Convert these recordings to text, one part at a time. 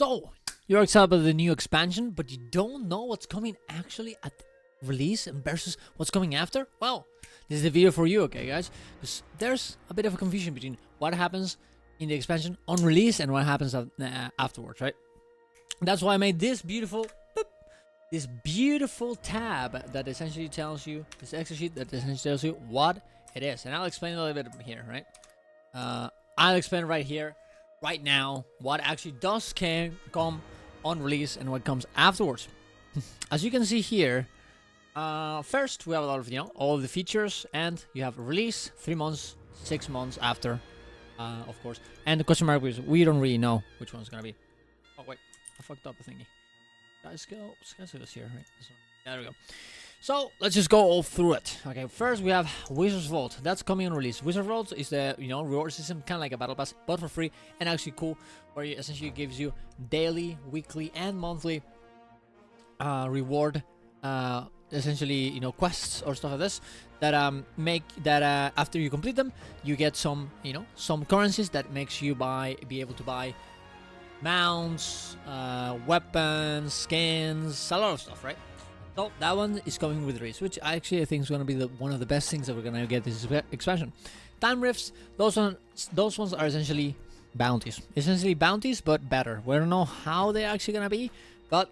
So, you're excited about the new expansion, but you don't know what's coming actually at release and versus what's coming after? Well, this is the video for you, okay, guys? Because there's a bit of a confusion between what happens in the expansion on release and what happens afterwards, right? That's why I made this beautiful tab that essentially tells you, this Excel sheet that essentially tells you what it is. And I'll explain a little bit here, right? I'll explain right here, right now, what actually does come on release and what comes afterwards. As you can see here, first we have a lot of, all of the features, and you have release, 3 months, 6 months after, of course. And the question mark is, we don't really know which one's gonna be. Oh wait, I fucked up the thingy. Skyskill is here, right? There we go. So let's just go all through it. Okay, first we have Wizard's Vault. That's coming on release. Wizard's Vault is the reward system, kind of like a battle pass, but for free and actually cool, where it essentially gives you daily, weekly, and monthly reward, essentially quests or stuff like this that make that after you complete them, you get some some currencies that makes you be able to buy mounts, weapons, skins, a lot of stuff, right? So that one is coming with release, which I think is going to be one of the best things that we're going to get this expansion. Time rifts, those ones are essentially bounties. But better. We don't know how they're actually going to be, but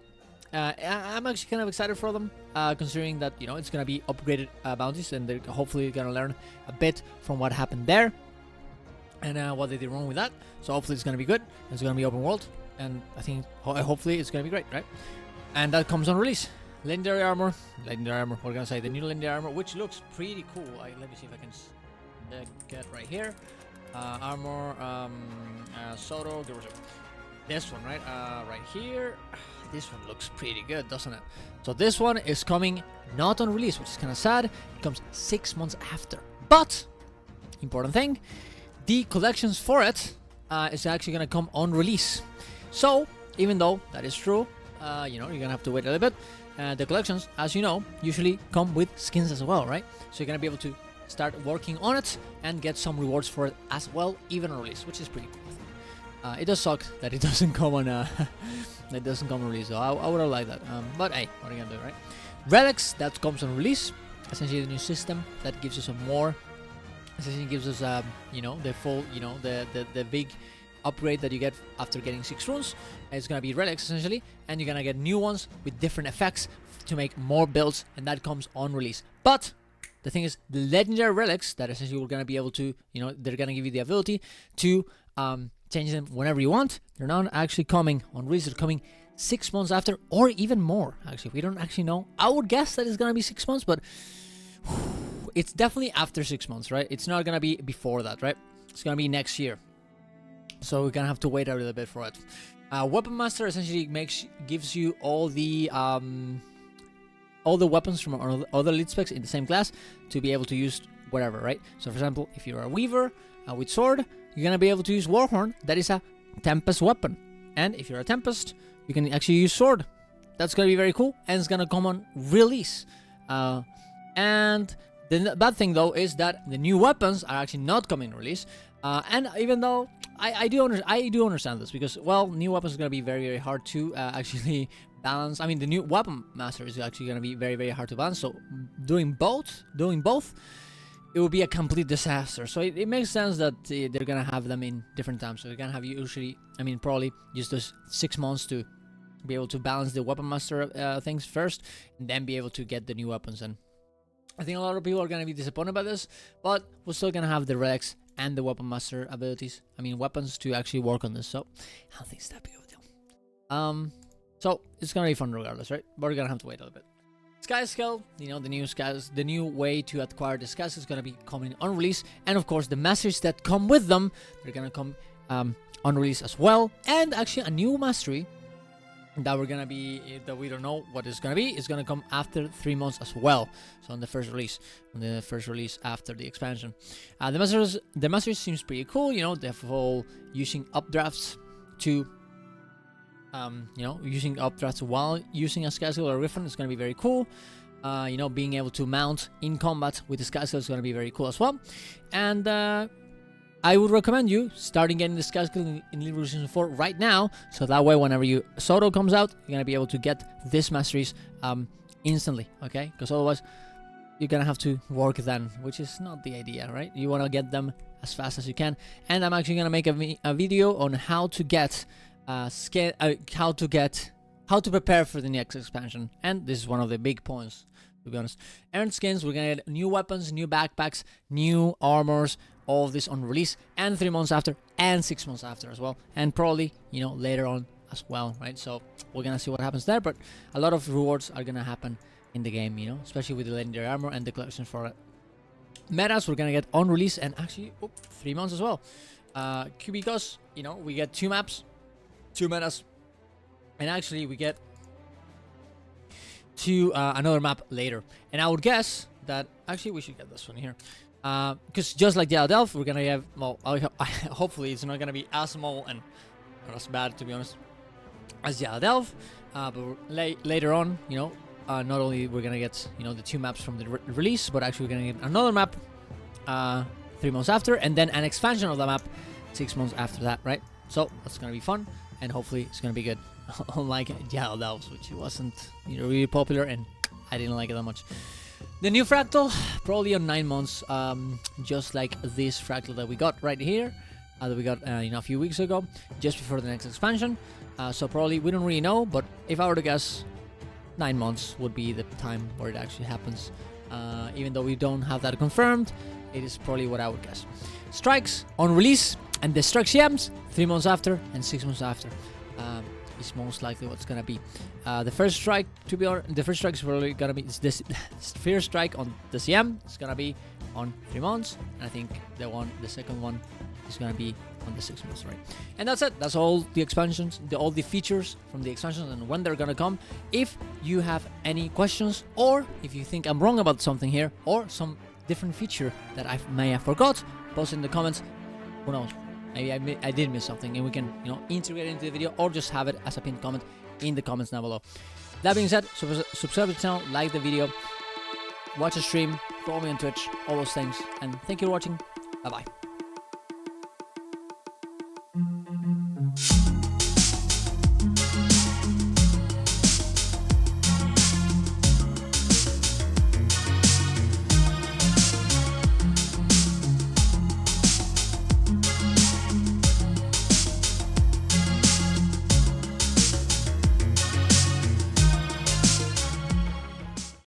I'm actually kind of excited for them, considering that it's going to be upgraded bounties, and they're hopefully going to learn a bit from what happened there and what they did wrong with that. So hopefully it's going to be good. It's going to be open world, and I think hopefully it's going to be great, right? And that comes on release. Legendary armor, we're gonna say the new legendary armor, which looks pretty cool. Let me see if I can get right here. Armor, Soto, this one, right? Right here. This one looks pretty good, doesn't it? So this one is coming not on release, which is kind of sad. It comes 6 months after. But, important thing, the collections for it is actually gonna come on release. So, even though that is true, you're gonna have to wait a little bit. The collections, as you know, usually come with skins as well, right? So you're gonna be able to start working on it and get some rewards for it as well, even on release, which is pretty cool. It does suck that it doesn't come on release, so I would have liked that. But hey, what are you gonna do, right? Relics, that comes on release. Essentially, the new system that gives you some more. Essentially, gives us the full the big upgrade that you get after getting 6 runes. It's gonna be relics essentially, and you're gonna get new ones with different effects to make more builds, and that comes on release. But the thing is, the legendary relics that essentially we're gonna be able to, they're gonna give you the ability to change them whenever you want. They're not actually coming on release. They're coming 6 months after, or even more. Actually, we don't actually know. I would guess that it's gonna be 6 months, but it's definitely after 6 months, right? It's not gonna be before that, right? It's gonna be next year. So we're gonna have to wait a little bit for it. Weapon Master essentially gives you all the weapons from other elite specs in the same class to be able to use whatever, right? So for example, if you're a Weaver with sword, you're gonna be able to use Warhorn. That is a Tempest weapon. And if you're a Tempest, you can actually use sword. That's gonna be very cool, and it's gonna come on release. And the bad thing though is that the new weapons are actually not coming release. And even though I do understand this, because new weapons is gonna be very hard to actually balance. I mean, the new weapon master is actually gonna be very hard to balance. So doing both, it will be a complete disaster. So it makes sense that they're gonna have them in different times. So they're gonna have probably use those 6 months to be able to balance the weapon master things first, and then be able to get the new weapons. And I think a lot of people are gonna be disappointed by this, but we're still gonna have the relics and the weapon master abilities. Weapons to actually work on this. So I don't think it's that big of a deal. So it's gonna be fun regardless, right? But we're gonna have to wait a little bit. Skyskill, the new way to acquire the Skyskill is gonna be coming on release, and of course the masteries that come with them, they're gonna come on release as well. And actually a new mastery that we don't know what it's gonna be. It's gonna come after 3 months as well. So on the first release after the expansion. The mastery seems pretty cool. They have all using updrafts to using updrafts while using a Skyskill or a Griffin is gonna be very cool. Being able to mount in combat with the Skyskill is gonna be very cool as well. And I would recommend you starting getting the sky skill in Elite Revolution 4 right now, so that way whenever Soto comes out, you're gonna be able to get this masteries instantly, okay? Because otherwise you're gonna have to work then, which is not the idea, right? You want to get them as fast as you can. And I'm actually gonna make a video on how to get how to prepare for the next expansion, and this is one of the big points, to be honest. Earned skins, we're gonna get new weapons, new backpacks, new armors, all of this on release, and 3 months after, and 6 months after as well, and probably, you know, later on as well, right? So we're gonna see what happens there, but a lot of rewards are gonna happen in the game, you know, especially with the legendary armor and the collections for it. Metas we're gonna get on release, and actually 3 months as well, because, you know, we get 2 maps, 2 metas, and actually we get to another map later. And I would guess that actually we should get this one here, because just like the Delph, we're gonna have, well, hopefully it's not gonna be as small and not as bad, to be honest, as the Delph, but later on, you know, not only we're gonna get, you know, the 2 maps from the release, but actually we're gonna get another map 3 months after, and then an expansion of the map 6 months after that, right? So that's gonna be fun, and hopefully it's gonna be good. Unlike Yellow Elves, which wasn't, you know, really popular, and I didn't like it that much. The new fractal, probably on 9 months, just like this fractal that we got right here, that we got you know, a few weeks ago, just before the next expansion. So probably, we don't really know, but if I were to guess, 9 months would be the time where it actually happens. Even though we don't have that confirmed, it is probably what I would guess. Strikes on release, and the strike CMs 3 months after and 6 months after. Is most likely what's gonna be. The first strike, to be honest, the first strike is probably gonna be this first strike on the CM. It's gonna be on 3 months, and I think the second one is gonna be on the 6 months, right? And that's it. That's all the expansions, all the features from the expansions, and when they're gonna come. If you have any questions, or if you think I'm wrong about something here, or some different feature that I may have forgot, post in the comments. Who knows? Maybe I did miss something, and we can, you know, integrate it into the video, or just have it as a pinned comment in the comments down below. That being said, subscribe to the channel, like the video, watch the stream, follow me on Twitch, all those things, and thank you for watching. Bye bye.